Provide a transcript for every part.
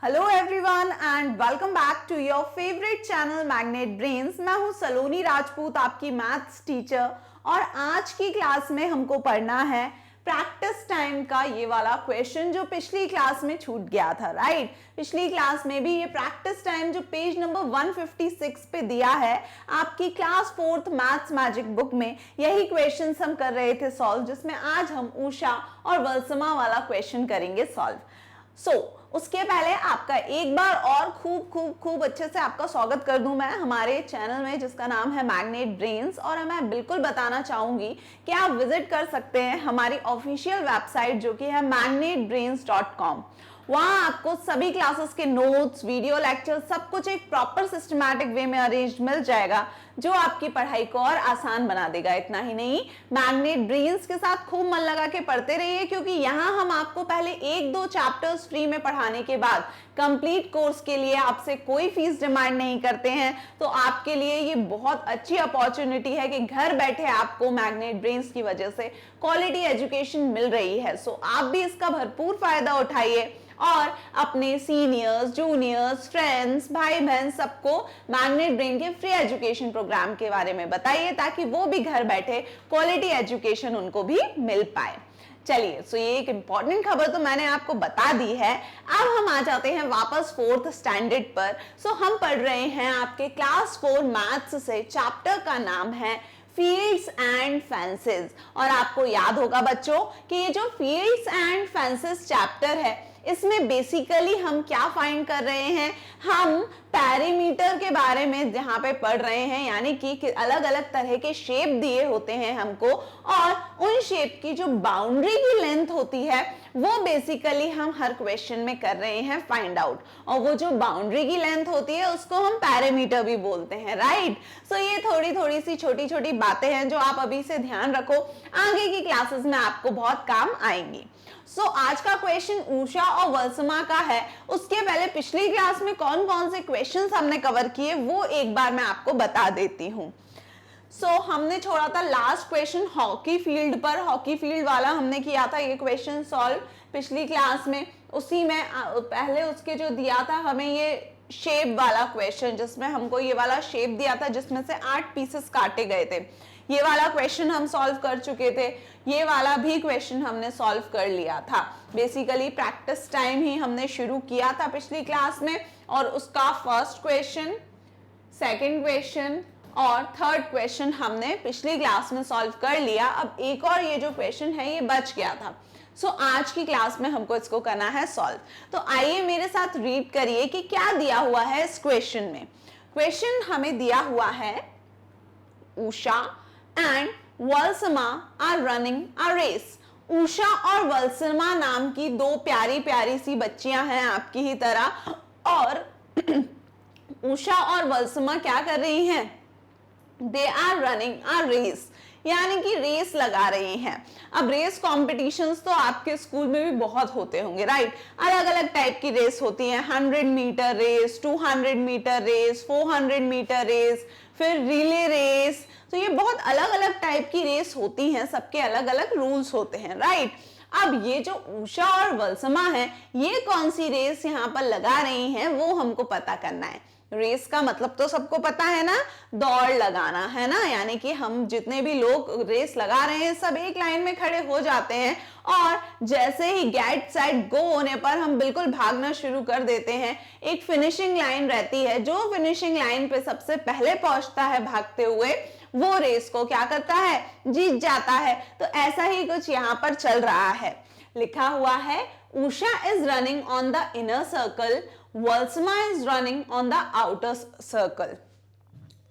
Hello everyone and welcome back to your favourite channel magnet brains. मैं हूं सलोनी राजपूत, आपकी maths teacher, और आज की क्लास में हमको पढ़ना है प्रैक्टिस टाइम का ये वाला क्वेश्चन जो पिछली क्लास में छूट गया था। राइट, पिछली क्लास में भी ये प्रैक्टिस टाइम जो पेज नंबर 156 पे दिया है आपकी class 4th maths magic book में, यही क्वेश्चंस हम कर रहे थे सॉल्व, जिसमें आज हम उषा और वल्समा वाला क्वेश्चन करेंगे सॉल्व। उसके पहले आपका एक बार और खूब खूब खूब अच्छे से आपका स्वागत कर दूं मैं हमारे चैनल में जिसका नाम है मैग्नेट ब्रेन्स। और मैं बिल्कुल बताना चाहूंगी कि आप विजिट कर सकते हैं हमारी ऑफिशियल वेबसाइट जो कि है magnetbrains.com। वहां आपको सभी क्लासेस के नोट्स, वीडियो लेक्चर, सब कुछ एक प्रॉपर सिस्टमैटिक वे में अरेंज मिल जाएगा जो आपकी पढ़ाई को और आसान बना देगा। इतना ही नहीं, मैग्नेट ब्रेन्स के साथ खूब मन लगा के पढ़ते रहिए, क्योंकि यहाँ हम आपको पहले 1-2 चैप्टर्स फ्री में पढ़ाने के बाद कंप्लीट कोर्स के लिए आपसे कोई फीस डिमांड नहीं करते हैं। तो आपके लिए ये बहुत अच्छी अपॉर्चुनिटी है कि घर बैठे आपको मैग्नेट ब्रेन्स की वजह से क्वालिटी एजुकेशन मिल रही है। सो आप भी इसका भरपूर फायदा उठाइए और अपने सीनियर्स, जूनियर्स, फ्रेंड्स, भाई बहन सबको मैग्नेट ब्रेन के फ्री एजुकेशन प्रोग्राम के बारे में बताइए, ताकि वो भी घर बैठे क्वालिटी एजुकेशन उनको भी मिल पाए। चलिए, सो ये एक इंपॉर्टेंट खबर तो मैंने आपको बता दी है। अब हम आ जाते हैं वापस 4th स्टैंडर्ड पर। सो हम पढ़ रहे हैं आपके क्लास 4 मैथ्स से, चैप्टर का नाम है फील्ड्स एंड फेंसेस। और आपको याद होगा बच्चों कि ये जो फील्ड्स एंड फेंसेस चैप्टर है, इसमें बेसिकली हम क्या फाइंड कर रहे हैं, हम पैरीमीटर के बारे में जहां पे पढ़ रहे हैं, यानी कि अलग अलग तरह के शेप दिए होते हैं हमको, और उन शेप की जो बाउंड्री की लेंथ होती है वो बेसिकली हम हर क्वेश्चन में कर रहे हैं फाइंड आउट। और वो जो बाउंड्री की लेंथ होती है उसको हम पैरामीटर भी बोलते हैं। राइट, सो ये थोड़ी थोड़ी सी छोटी छोटी बातें हैं जो आप अभी से ध्यान रखो, आगे की क्लासेस में आपको बहुत काम आएंगी। आज का क्वेश्चन उषा और वल्समा का है। उसके पहले पिछली क्लास में कौन कौन से क्वेश्चंस हमने कवर किए वो एक बार मैं आपको बता देती हूँ। हमने छोड़ा था लास्ट क्वेश्चन हॉकी फील्ड पर। हॉकी फील्ड वाला हमने किया था ये क्वेश्चन सॉल्व पिछली क्लास में। उसी में पहले उसके जो दिया था हमें ये शेप वाला क्वेश्चन, जिसमें हमको ये वाला शेप दिया था जिसमें से 8 पीसेस काटे गए थे, ये वाला क्वेश्चन हम सॉल्व कर चुके थे। ये वाला भी क्वेश्चन हमने सॉल्व कर लिया था। बेसिकली प्रैक्टिस टाइम ही हमने शुरू किया था पिछली क्लास में, और उसका फर्स्ट क्वेश्चन, सेकंड क्वेश्चन और थर्ड क्वेश्चन हमने पिछली क्लास में सॉल्व कर लिया। अब एक और ये जो क्वेश्चन है ये बच गया था। आज की क्लास में हमको इसको करना है सॉल्व। तो आइए मेरे साथ रीड करिए कि क्या दिया हुआ है इस क्वेश्चन में। क्वेश्चन हमें दिया हुआ है Usha and Valsamma are running a race. Usha और वल्समा नाम की 2 प्यारी प्यारी सी बच्चियां हैं आपकी ही तरह, और उषा और वल्समा क्या कर रही हैं, they are running a race, यानी कि रेस लगा रही हैं। अब रेस कॉम्पिटिशन्स तो आपके स्कूल में भी बहुत होते होंगे। राइट, अलग अलग टाइप की रेस होती है, 100 metre race, 200 metre race, 400 metre race, फिर रिले रेस। तो ये बहुत अलग अलग टाइप की रेस होती हैं, सबके अलग अलग रूल्स होते हैं। राइट, अब ये जो उषा और वल्समा है, ये कौन सी रेस यहाँ पर लगा रही हैं वो हमको पता करना है। रेस का मतलब तो सबको पता है ना, दौड़ लगाना है ना, यानी कि हम जितने भी लोग रेस लगा रहे हैं सब एक लाइन में खड़े हो जाते हैं, और जैसे ही गेट सेट गो होने पर हम बिल्कुल भागना शुरू कर देते हैं। एक फिनिशिंग लाइन रहती है, जो फिनिशिंग लाइन पे सबसे पहले पहुंचता है भागते हुए वो रेस को क्या करता है, जीत जाता है। तो ऐसा ही कुछ यहाँ पर चल रहा है। लिखा हुआ है Usha is running on the inner circle, Valsamma is running on the outer circle.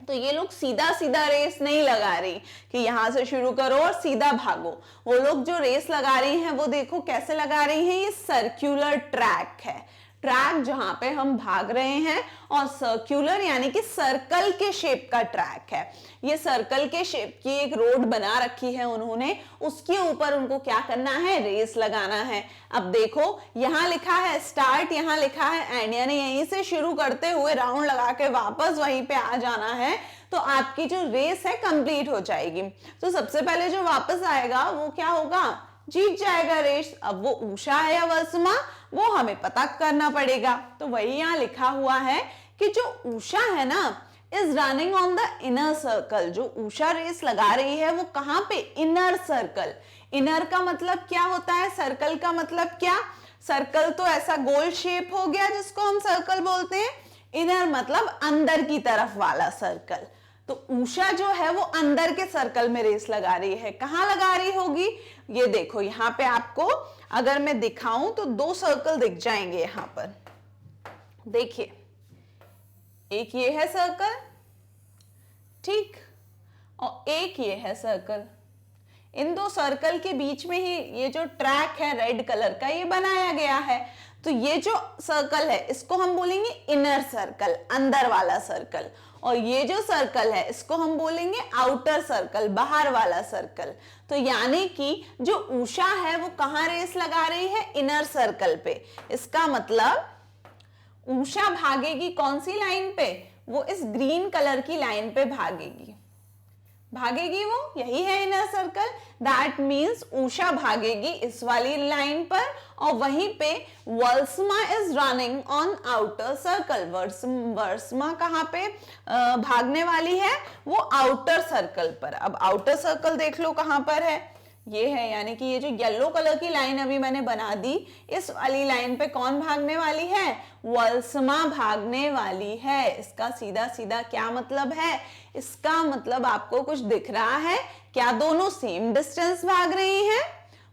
तो ये लोग सीधा सीधा रेस नहीं लगा रही कि यहां से शुरू करो और सीधा भागो। वो लोग जो रेस लगा रही हैं वो देखो कैसे लगा रही हैं, ये सर्क्यूलर ट्रैक है, ट्रैक जहां पे हम भाग रहे हैं, और सर्क्यूलर यानी कि सर्कल के शेप का ट्रैक है। ये सर्कल के शेप की एक रोड बना रखी है उन्होंने, उसके ऊपर उनको क्या करना है, रेस लगाना है। अब देखो यहाँ लिखा है स्टार्ट, यहाँ लिखा है एंड, यानी यहीं से शुरू करते हुए राउंड लगा के वापस वहीं पे आ जाना है, तो आपकी जो रेस है कंप्लीट हो जाएगी। तो सबसे पहले जो वापस आएगा वो क्या होगा, जीत जाएगा रेस। अब वो उषा है या वल्समा, वो हमें पता करना पड़ेगा। तो वही यहाँ लिखा हुआ है कि जो उषा है ना is running on the inner circle. जो उषा रेस लगा रही है वो कहां पे, इनर सर्कल। इनर का मतलब क्या होता है, सर्कल का मतलब क्या, सर्कल तो ऐसा गोल शेप हो गया जिसको हम सर्कल बोलते हैं, इनर मतलब अंदर की तरफ वाला सर्कल। तो उषा जो है वो अंदर के सर्कल में रेस लगा रही है। कहां लगा रही होगी, ये देखो यहाँ पे आपको अगर मैं दिखाऊं तो 2 सर्कल दिख जाएंगे यहां पर। देखिए एक ये है सर्कल, ठीक, और एक ये है सर्कल। इन 2 सर्कल के बीच में ही ये जो ट्रैक है रेड कलर का ये बनाया गया है। तो ये जो सर्कल है इसको हम बोलेंगे इनर सर्कल, अंदर वाला सर्कल, और ये जो सर्कल है इसको हम बोलेंगे आउटर सर्कल, बाहर वाला सर्कल। तो यानी कि जो उषा है वो कहां रेस लगा रही है, इनर सर्कल पे। इसका मतलब उषा भागेगी कौन सी लाइन पे, वो इस ग्रीन कलर की लाइन पे भागेगी। वो यही है inner circle. That means Usha भागेगी इस वाली लाइन पर, और वहीं पे Valsamma is running on outer circle. Valsamma कहाँ पे भागने वाली है, वो आउटर सर्कल पर। अब आउटर सर्कल देख लो कहां पर है, ये है, यानी कि ये जो येलो कलर की लाइन अभी मैंने बना दी, इस वाली लाइन पे कौन भागने वाली है, वल्समा भागने वाली है। इसका सीधा सीधा क्या मतलब है, इसका मतलब आपको कुछ दिख रहा है क्या, दोनों सेम डिस्टेंस भाग रही हैं?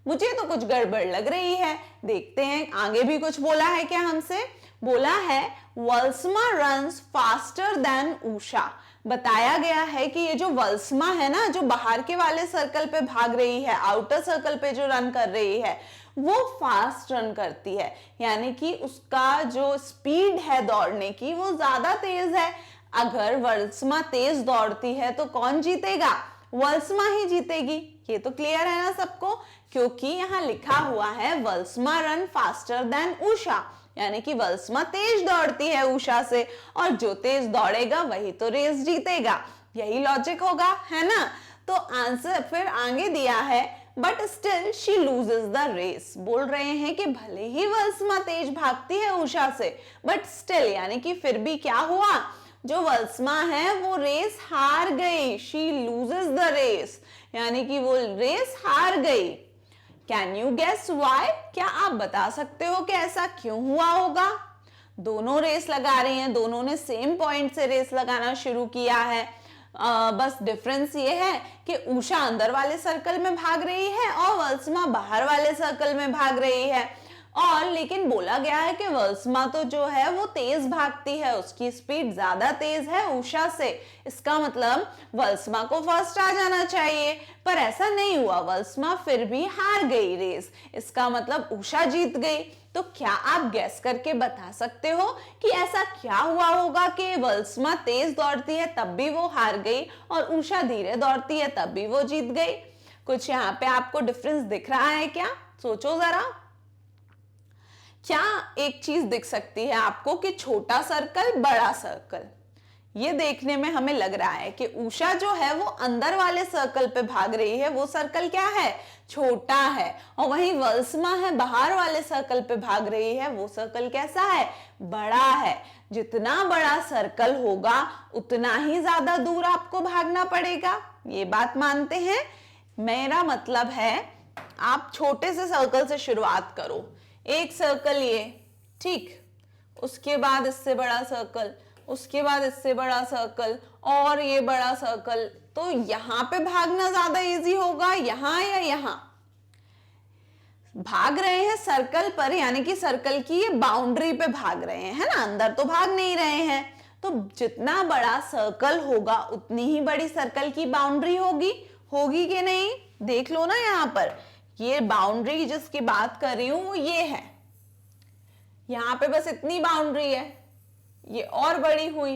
मुझे तो कुछ गड़बड़ लग रही है। देखते हैं आगे भी कुछ बोला है क्या हमसे। बोला है वल्समा रन्स फास्टर देन उषा। बताया गया है कि ये जो वल्समा है ना, जो बाहर के वाले सर्कल पे भाग रही है, आउटर सर्कल पे जो रन कर रही है, वो फास्ट रन करती है, यानी कि उसका जो स्पीड है दौड़ने की वो ज्यादा तेज है। अगर वल्समा तेज दौड़ती है तो कौन जीतेगा, वल्समा ही जीतेगी। ये तो क्लियर है ना सबको, क्योंकि यहाँ लिखा हुआ है वल्समा रन फास्टर देन उषा, यानी कि वल्समा तेज दौड़ती है उषा से, और जो तेज दौड़ेगा वही तो रेस जीतेगा। यही लॉजिक होगा, है ना। तो आंसर फिर आगे दिया है, but still she loses the race. बोल रहे हैं कि भले ही वल्समा तेज भागती है उषा से, बट स्टिल यानी कि फिर भी क्या हुआ, जो वल्समा है वो रेस हार गई। शी लूजेस द रेस, यानी कि वो रेस हार गई। कैन यू गेस वाई, क्या आप बता सकते हो कि ऐसा क्यों हुआ होगा। दोनों रेस लगा रही हैं, दोनों ने सेम पॉइंट से रेस लगाना शुरू किया है। बस डिफरेंस ये है कि उषा अंदर वाले सर्कल में भाग रही है और वल्समा बाहर वाले सर्कल में भाग रही है। और लेकिन बोला गया है कि वल्समा तो जो है वो तेज भागती है, उसकी स्पीड ज्यादा तेज है उषा से। इसका मतलब वल्समा को फर्स्ट आ जाना चाहिए, पर ऐसा नहीं हुआ, वल्समा फिर भी हार गई रेस। इसका मतलब उषा जीत गई। तो क्या आप गैस करके बता सकते हो कि ऐसा क्या हुआ होगा कि वल्समा तेज दौड़ती है तब भी वो हार गई, और उषा धीरे दौड़ती है तब भी वो जीत गई। कुछ यहाँ पे आपको डिफरेंस दिख रहा है क्या, सोचो जरा। क्या एक चीज दिख सकती है आपको कि छोटा सर्कल बड़ा सर्कल, ये देखने में हमें लग रहा है कि उषा जो है वो अंदर वाले सर्कल पे भाग रही है, वो सर्कल क्या है, छोटा है, और वहीं वल्समा है बाहर वाले सर्कल पे भाग रही है, वो सर्कल कैसा है, बड़ा है। जितना बड़ा सर्कल होगा उतना ही ज्यादा दूर आपको भागना पड़ेगा, ये बात मानते हैं। मेरा मतलब है आप छोटे से सर्कल से शुरुआत करो, एक सर्कल ये, ठीक, उसके बाद इससे बड़ा सर्कल, उसके बाद इससे बड़ा सर्कल, और ये बड़ा सर्कल। तो यहां पे भागना ज्यादा इजी होगा, यहां या यहां। भाग रहे हैं सर्कल पर, यानी कि सर्कल की ये बाउंड्री पे भाग रहे हैं, है ना, अंदर तो भाग नहीं रहे हैं। तो जितना बड़ा सर्कल होगा उतनी ही बड़ी सर्कल की बाउंड्री होगी, होगी कि नहीं। देख लो ना यहाँ पर, ये बाउंड्री जिसकी बात कर रही हूं वो ये है, यहां पे बस इतनी बाउंड्री है, ये और बड़ी हुई,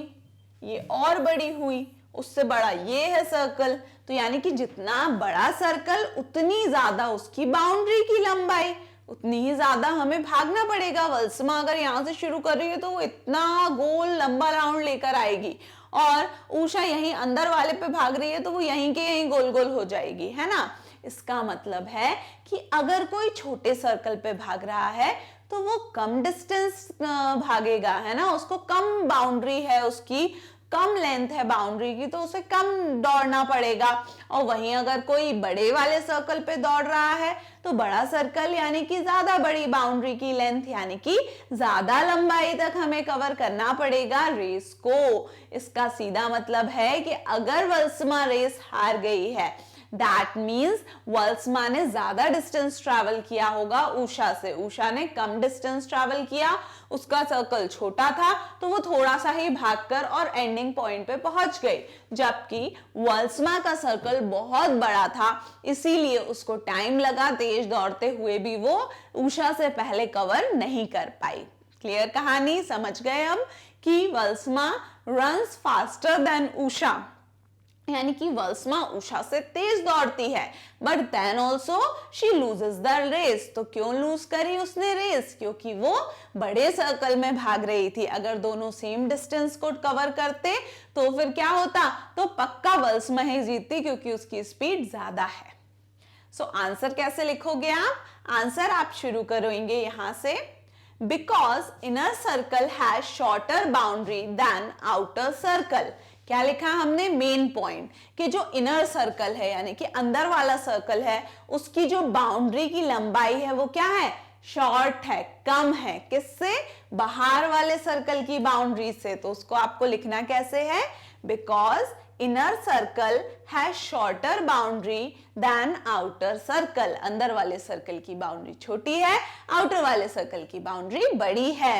ये और बड़ी हुई, उससे बड़ा ये है सर्कल। तो यानी कि जितना बड़ा सर्कल उतनी ज्यादा उसकी बाउंड्री की लंबाई, उतनी ही ज्यादा हमें भागना पड़ेगा। वल्समा अगर यहां से शुरू कर रही है तो वो इतना गोल लंबा राउंड लेकर आएगी, और उषा यहीं अंदर वाले पे भाग रही है तो वो यहीं के यहीं गोल गोल हो जाएगी, है ना। इसका मतलब है कि अगर कोई छोटे सर्कल पे भाग रहा है तो वो कम डिस्टेंस भागेगा, है ना, उसको कम बाउंड्री है, उसकी कम लेंथ है बाउंड्री की, तो उसे कम दौड़ना पड़ेगा। और वहीं अगर कोई बड़े वाले सर्कल पे दौड़ रहा है तो बड़ा सर्कल यानी कि ज्यादा बड़ी बाउंड्री की लेंथ यानी कि ज्यादा लंबाई तक हमें कवर करना पड़ेगा रेस को। इसका सीधा मतलब है कि अगर वल्समा रेस हार गई है, दैट मीन्स वल्समा ने ज्यादा डिस्टेंस ट्रैवल किया होगा उषा से, उषा ने कम डिस्टेंस ट्रैवल किया, उसका सर्कल छोटा था तो वो थोड़ा सा ही भागकर और एंडिंग पॉइंट पे पहुंच गई, जबकि वल्समा का सर्कल बहुत बड़ा था, इसीलिए उसको टाइम लगा, तेज दौड़ते हुए भी वो उषा से पहले कवर नहीं कर पाई। क्लियर कहानी, समझ गए अब कि Valsamma runs faster than Usha, यानी कि वल्समा उषा से तेज दौड़ती है, but then also she loses the race. तो क्यों लूज करी उसने रेस? क्योंकि वो बड़े सर्कल में भाग रही थी। अगर दोनों सेम डिस्टेंस को कवर करते तो फिर क्या होता? तो पक्का वल्समा ही जीतती, क्योंकि उसकी स्पीड ज्यादा है। सो आंसर कैसे लिखोगे आप? आंसर आप शुरू करोगे यहां से, because inner circle has shorter boundary than outer circle. क्या लिखा हमने? मेन पॉइंट कि जो इनर सर्कल है यानी कि अंदर वाला सर्कल है, उसकी जो बाउंड्री की लंबाई है वो क्या है? शॉर्ट है, कम है। किससे? बाहर वाले सर्कल की बाउंड्री से। तो उसको आपको लिखना कैसे है? Because inner circle has shorter boundary than outer circle. अंदर वाले सर्कल की बाउंड्री छोटी है, आउटर वाले सर्कल की बाउंड्री बड़ी है।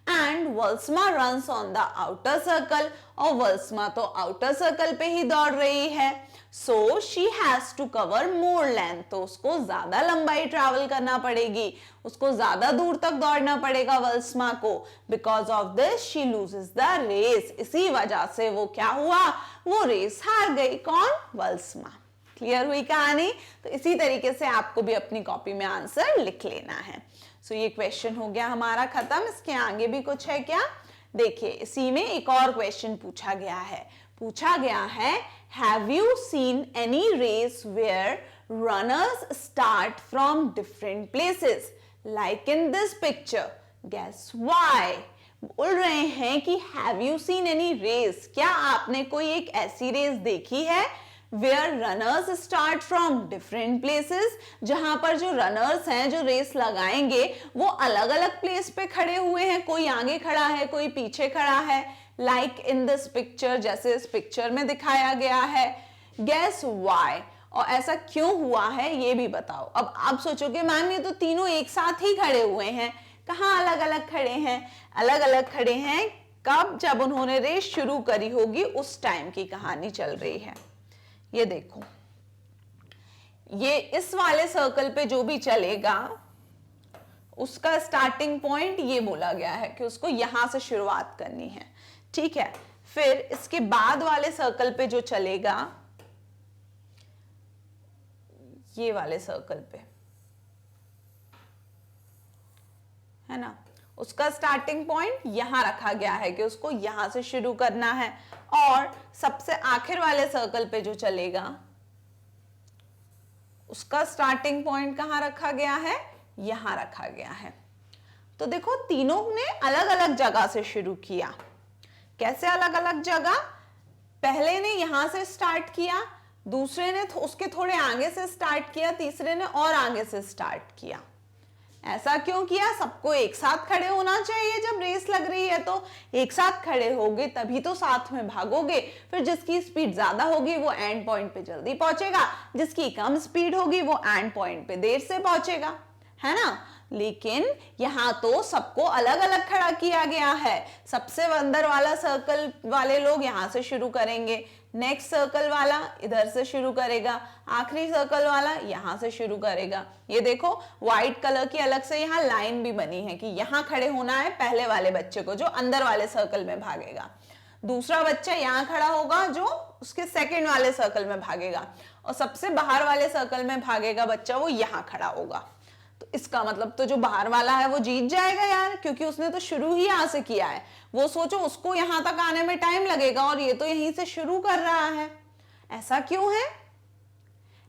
And Valsamma runs on the outer circle, और वल्समा तो आउटर सर्कल पे ही दौड़ रही है। So she has to cover more length, तो उसको ज्यादा लंबाई ट्रैवल करना पड़ेगी, उसको ज्यादा दूर तक दौड़ना पड़ेगा वल्समा को। Because of this she loses the race, इसी वजह से वो क्या हुआ? वो रेस हार गई। कौन? वल्समा। क्लियर हुई कहानी? तो इसी तरीके से आपको भी अपनी कॉपी में आंसर लिख लेना है। सो ये क्वेश्चन हो गया हमारा खत्म। इसके आगे भी कुछ है क्या? देखिए, इसी में एक और क्वेश्चन पूछा गया है। पूछा गया है, have you seen any race where runners start from different places like in this picture, guess why. बोल रहे हैं कि have you seen any race, क्या आपने कोई एक ऐसी रेस देखी है Where runners start from different places, जहां पर जो रनर्स हैं, जो रेस लगाएंगे, वो अलग अलग प्लेस पे खड़े हुए हैं, कोई आगे खड़ा है, कोई पीछे खड़ा है, लाइक इन दिस पिक्चर, जैसे इस पिक्चर में दिखाया गया है। Guess why, और ऐसा क्यों हुआ है ये भी बताओ। अब आप सोचोगे मैम ये तो तीनों एक साथ ही खड़े हुए हैं, कहाँ अलग अलग खड़े हैं? अलग अलग खड़े हैं कब? जब उन्होंने रेस शुरू करी होगी, उस टाइम की कहानी चल रही है। ये देखो, ये इस वाले सर्कल पे जो भी चलेगा उसका स्टार्टिंग पॉइंट ये बोला गया है कि उसको यहां से शुरुआत करनी है, ठीक है। फिर इसके बाद वाले सर्कल पे जो चलेगा, ये वाले सर्कल पे, है ना, उसका स्टार्टिंग पॉइंट यहां रखा गया है कि उसको यहां से शुरू करना है। और सबसे आखिर वाले सर्कल पे जो चलेगा उसका स्टार्टिंग पॉइंट कहां रखा गया है? यहां रखा गया है। तो देखो, तीनों ने अलग अलग जगह से शुरू किया। कैसे अलग अलग जगह? पहले ने यहां से स्टार्ट किया, दूसरे ने उसके थोड़े आगे से स्टार्ट किया, तीसरे ने और आगे से स्टार्ट किया। ऐसा क्यों किया? सबको एक साथ खड़े होना चाहिए, जब रेस लग रही है तो एक साथ खड़े होगे तभी तो साथ में भागोगे। फिर जिसकी स्पीड ज्यादा होगी वो एंड पॉइंट पे जल्दी पहुंचेगा, जिसकी कम स्पीड होगी वो एंड पॉइंट पे देर से पहुंचेगा, है ना। लेकिन यहां तो सबको अलग अलग खड़ा किया गया है। सबसे अंदर वाला सर्कल वाले लोग यहां से शुरू करेंगे, नेक्स्ट सर्कल वाला इधर से शुरू करेगा, आखिरी सर्कल वाला यहां से शुरू करेगा। ये देखो, व्हाइट कलर की अलग से यहाँ लाइन भी बनी है कि यहां खड़े होना है पहले वाले बच्चे को जो अंदर वाले सर्कल में भागेगा, दूसरा बच्चा यहां खड़ा होगा जो उसके सेकंड वाले सर्कल में भागेगा, और सबसे बाहर वाले सर्कल में भागेगा बच्चा वो यहां खड़ा होगा। तो इसका मतलब तो जो बाहर वाला है वो जीत जाएगा यार, क्योंकि उसने तो शुरू ही यहां से किया है। वो सोचो उसको यहां तक आने में टाइम लगेगा और ये तो यहीं से शुरू कर रहा है। ऐसा क्यों है?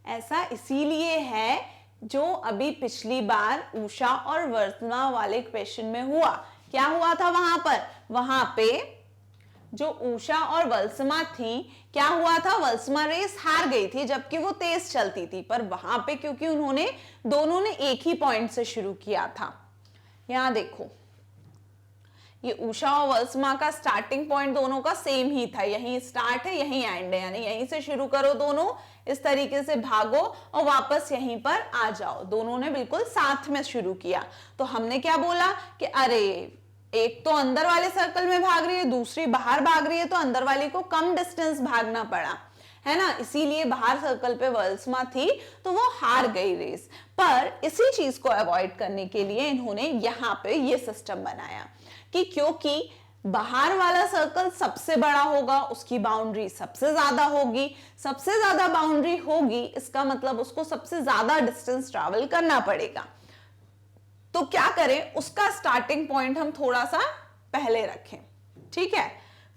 ऐसा इसीलिए है जो अभी पिछली बार उषा और वर्षमा वाले क्वेश्चन में हुआ, क्या हुआ था वहां पे जो उषा और वल्समा थी, क्या हुआ था, वल्समा रेस हार गई थी जबकि वो तेज चलती थी, पर वहां पे क्योंकि उन्होंने दोनों ने एक ही पॉइंट से शुरू किया था। यहां देखो ये उषा और वल्समा का स्टार्टिंग पॉइंट दोनों का सेम ही था, यहीं स्टार्ट है यहीं एंड है, यानी यहीं से शुरू करो, दोनों इस तरीके से भागो और वापस यहीं पर आ जाओ। दोनों ने बिल्कुल साथ में शुरू किया। तो हमने क्या बोला कि अरे एक तो अंदर वाले सर्कल में भाग रही है, दूसरी बाहर भाग रही है, तो अंदर वाली को कम डिस्टेंस भागना पड़ा, है ना, इसीलिए बाहर सर्कल पे वल्समा थी तो वो हार गई रेस। पर इसी चीज को अवॉइड करने के लिए इन्होंने यहाँ पे ये सिस्टम बनाया कि क्योंकि बाहर वाला सर्कल सबसे बड़ा होगा, उसकी बाउंड्री सबसे ज्यादा होगी, सबसे ज्यादा बाउंड्री होगी, इसका मतलब उसको सबसे ज्यादा डिस्टेंस ट्रैवल करना पड़ेगा। तो क्या करें, उसका स्टार्टिंग पॉइंट हम थोड़ा सा पहले रखें, ठीक है,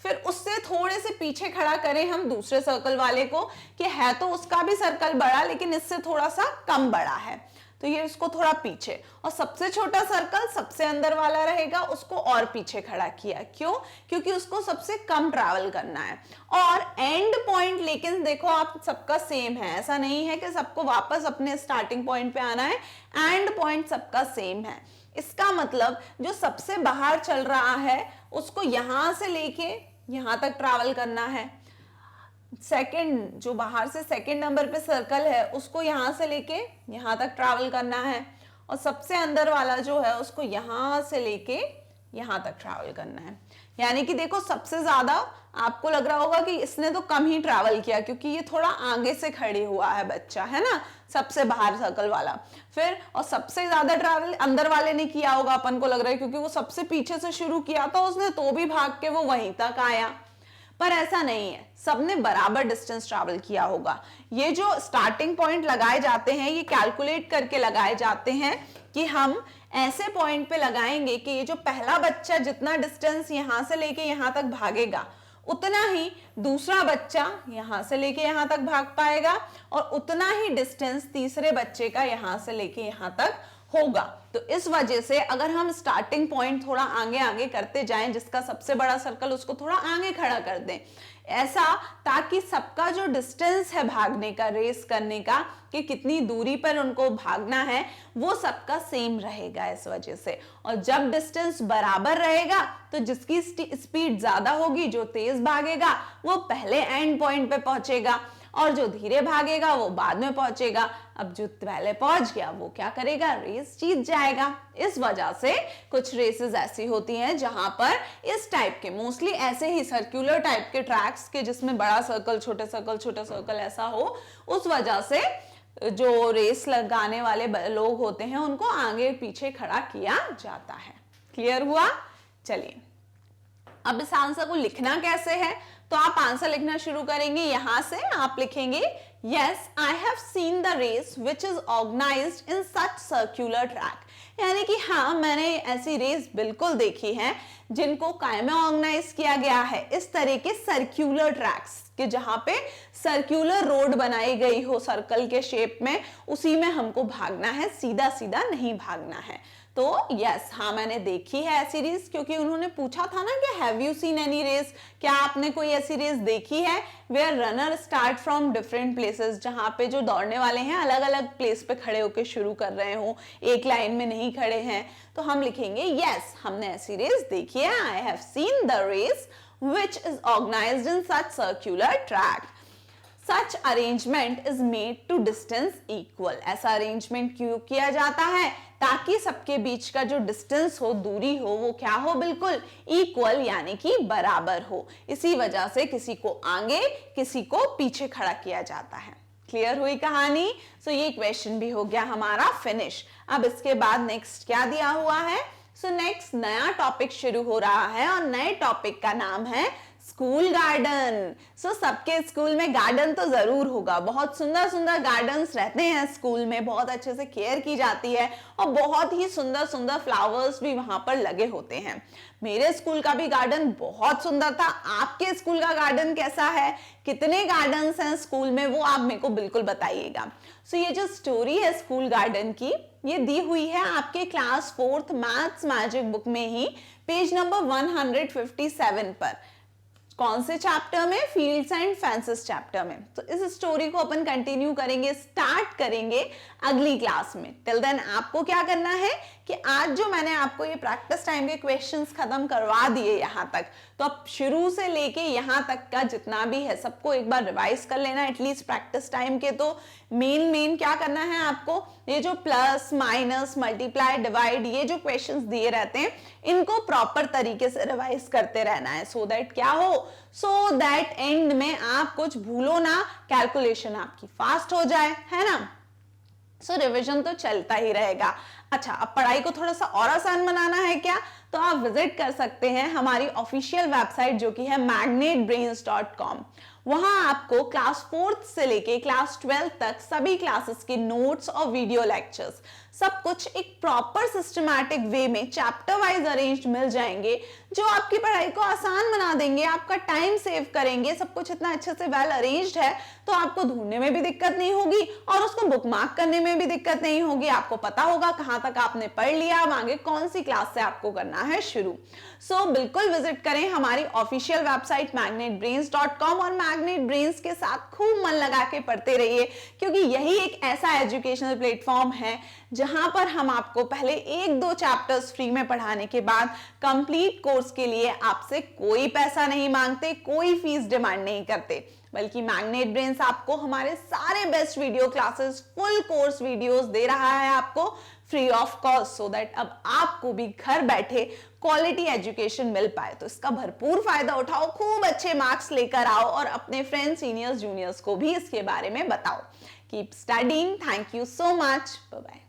फिर उससे थोड़े से पीछे खड़ा करें हम दूसरे सर्कल वाले को कि है तो उसका भी सर्कल बड़ा लेकिन इससे थोड़ा सा कम बड़ा है, तो ये उसको थोड़ा पीछे, और सबसे छोटा सर्कल सबसे अंदर वाला रहेगा, उसको और पीछे खड़ा किया। क्यों? क्योंकि उसको सबसे कम ट्रैवल करना है। और एंड पॉइंट लेकिन देखो आप सबका सेम है, ऐसा नहीं है कि सबको वापस अपने स्टार्टिंग पॉइंट पे आना है, एंड पॉइंट सबका सेम है। इसका मतलब जो सबसे बाहर चल रहा है उसको यहां से लेके यहां तक ट्रैवल करना है, सेकंड जो बाहर से सेकंड नंबर पे सर्कल है उसको यहां से लेके यहां तक ट्रैवल करना है, और सबसे अंदर वाला जो है उसको यहां से लेके यहां तक ट्रैवल करना है। यानी कि देखो सबसे ज्यादा आपको लग रहा होगा कि इसने तो कम ही ट्रैवल किया क्योंकि ये थोड़ा आगे से खड़े हुआ है बच्चा, है ना, सबसे बाहर सर्कल वाला। फिर और सबसे ज्यादा ट्रैवल अंदर वाले ने किया होगा, अपन को लग रहा है क्योंकि वो सबसे पीछे से शुरू किया था उसने, तो भी भाग के वो वहीं तक आया। पर ऐसा नहीं है, सबने बराबर डिस्टेंस ट्रैवल किया होगा। ये जो स्टार्टिंग पॉइंट लगाए जाते हैं ये कैलकुलेट करके लगाए जाते हैं कि हम ऐसे पॉइंट पे लगाएंगे कि ये जो पहला बच्चा जितना डिस्टेंस यहां से लेके यहां तक भागेगा उतना ही दूसरा बच्चा यहां से लेके यहां तक भाग पाएगा, और उतना ही डिस्टेंस तीसरे बच्चे का यहां से लेके यहां तक होगा। तो इस वजह से अगर हम स्टार्टिंग पॉइंट थोड़ा आगे आगे करते जाएं, जिसका सबसे बड़ा सर्कल उसको थोड़ा आगे खड़ा कर दें, ऐसा ताकि सबका जो डिस्टेंस है भागने का, रेस करने का, कि कितनी दूरी पर उनको भागना है, वो सबका सेम रहेगा इस वजह से। और जब डिस्टेंस बराबर रहेगा तो जिसकी स्पीड ज्यादा होगी, जो तेज भागेगा वो पहले एंड पॉइंट पे पहुंचेगा, और जो धीरे भागेगा वो बाद में पहुंचेगा। अब जो पहले पहुंच गया वो क्या करेगा, रेस जीत जाएगा। इस वजह से कुछ रेसेस ऐसी होती हैं जहां पर इस टाइप के, मोस्टली ऐसे ही सर्कुलर टाइप के ट्रैक्स के जिसमें बड़ा सर्कल छोटा सर्कल ऐसा हो, उस वजह से जो रेस लगाने वाले लोग होते हैं उनको आगे पीछे खड़ा किया जाता है। क्लियर हुआ? चलिए अब इस आंसर को लिखना कैसे है, तो आप आंसर लिखना शुरू करेंगे। यहां से आप लिखेंगे yes I have seen the race which is organised in such circular track, यानी कि हाँ मैंने ऐसी रेस बिल्कुल देखी है जिनको काय में ऑर्गेनाइज किया गया है इस तरह के सर्कुलर ट्रैक्स के, जहां पे सर्कुलर रोड बनाई गई हो सर्कल के शेप में, उसी में हमको भागना है, सीधा सीधा नहीं भागना है। तो यस हाँ मैंने देखी है ऐसी रेस, क्योंकि उन्होंने पूछा था ना कि have you seen any race, क्या आपने कोई ऐसी रेस देखी है where runner start from different places, जहां पे जो दौड़ने वाले हैं अलग अलग प्लेस पे खड़े होकर शुरू कर रहे हो, एक लाइन में नहीं खड़े हैं। तो हम लिखेंगे यस हमने ऐसी रेस देखी है, I have seen the race which is organized in such circular track. Such arrangement is made to distance equal. ऐसा arrangement क्यों किया जाता है? ताकि सबके बीच का जो distance हो, दूरी हो, वो क्या हो, बिल्कुल equal यानी कि बराबर हो। इसी वजह से किसी को आगे किसी को पीछे खड़ा किया जाता है। क्लियर हुई कहानी? सो ये क्वेश्चन भी हो गया हमारा फिनिश। अब इसके बाद नेक्स्ट क्या दिया हुआ है? सो नेक्स्ट नया टॉपिक शुरू हो रहा है और नए टॉपिक का नाम है स्कूल गार्डन। सो सबके स्कूल में गार्डन तो जरूर होगा, बहुत सुंदर सुंदर गार्डन्स रहते हैं स्कूल में, बहुत अच्छे से केयर की जाती है और बहुत ही सुंदर सुंदर फ्लावर्स भी वहां पर लगे होते हैं। मेरे स्कूल का भी गार्डन बहुत सुंदर था। आपके स्कूल का गार्डन कैसा है, कितने गार्डन्स हैं स्कूल में, वो आप मेरे को बिल्कुल बताइएगा। सो ये जो स्टोरी है स्कूल गार्डन की, ये दी हुई है आपके class 4th maths magic book में ही, पेज नंबर 157 पर। कौन से चैप्टर में, फील्ड्स एंड फेंसेस चैप्टर में। तो इस स्टोरी को अपन कंटिन्यू करेंगे, स्टार्ट करेंगे अगली क्लास में। टिल देन आपको क्या करना है कि आज जो मैंने आपको ये प्रैक्टिस टाइम के क्वेश्चंस खत्म करवा दिए यहां तक, तो अब शुरू से लेके यहां तक का जितना भी है सबको एक बार रिवाइज कर लेना एटलीस्ट प्रैक्टिस टाइम के। तो मेन क्या करना है आपको, ये जो प्लस माइनस मल्टीप्लाई डिवाइड ये जो क्वेश्चंस दिए रहते हैं इनको प्रॉपर तरीके से रिवाइज करते रहना है, सो दैट क्या हो, सो दैट एंड में आप कुछ भूलो ना, कैलकुलेशन आपकी फास्ट हो जाए, है ना। सो रिवीजन तो चलता ही रहेगा। अच्छा, अब पढ़ाई को थोड़ा सा और आसान बनाना है क्या, तो आप विजिट कर सकते हैं हमारी ऑफिशियल वेबसाइट जो कि है magnetbrains.com। वहां आपको क्लास 4th से लेके क्लास 12th तक सभी क्लासेस के नोट्स और वीडियो लेक्चर्स सब कुछ एक प्रॉपर सिस्टमैटिक वे में चैप्टर वाइज अरेंज्ड मिल जाएंगे, जो आपकी पढ़ाई को आसान बना देंगे, आपका टाइम सेव करेंगे। सब कुछ इतना अच्छे से वेल अरेंज्ड है तो आपको ढूंढने में भी दिक्कत नहीं होगी और उसको बुकमार्क करने में भी दिक्कत नहीं होगी। आपको पता होगा कहां तक आपने पढ़ लिया, अब आगे कौन सी क्लास से आपको करना है शुरू। सो बिल्कुल विजिट करें हमारी ऑफिशियल वेबसाइट magnetbrains.com और मैग्नेट ब्रेन्स के साथ खूब मन लगा के पढ़ते रहिए, क्योंकि यही एक ऐसा एजुकेशनल प्लेटफॉर्म है जहां पर हम आपको पहले 1-2 चैप्टर्स फ्री में पढ़ाने के बाद कंप्लीट कोर्स के लिए आपसे कोई पैसा नहीं मांगते, कोई फीस डिमांड नहीं करते, बल्कि मैग्नेट ब्रेन्स आपको हमारे सारे best video classes, full course videos दे रहा है आपको free of cost, so that अब आपको भी घर बैठे क्वालिटी एजुकेशन मिल पाए। तो इसका भरपूर फायदा उठाओ, खूब अच्छे मार्क्स लेकर आओ और अपने फ्रेंड्स, सीनियर्स, जूनियर्स को भी इसके बारे में बताओ। Keep studying. Thank you so much. Bye bye.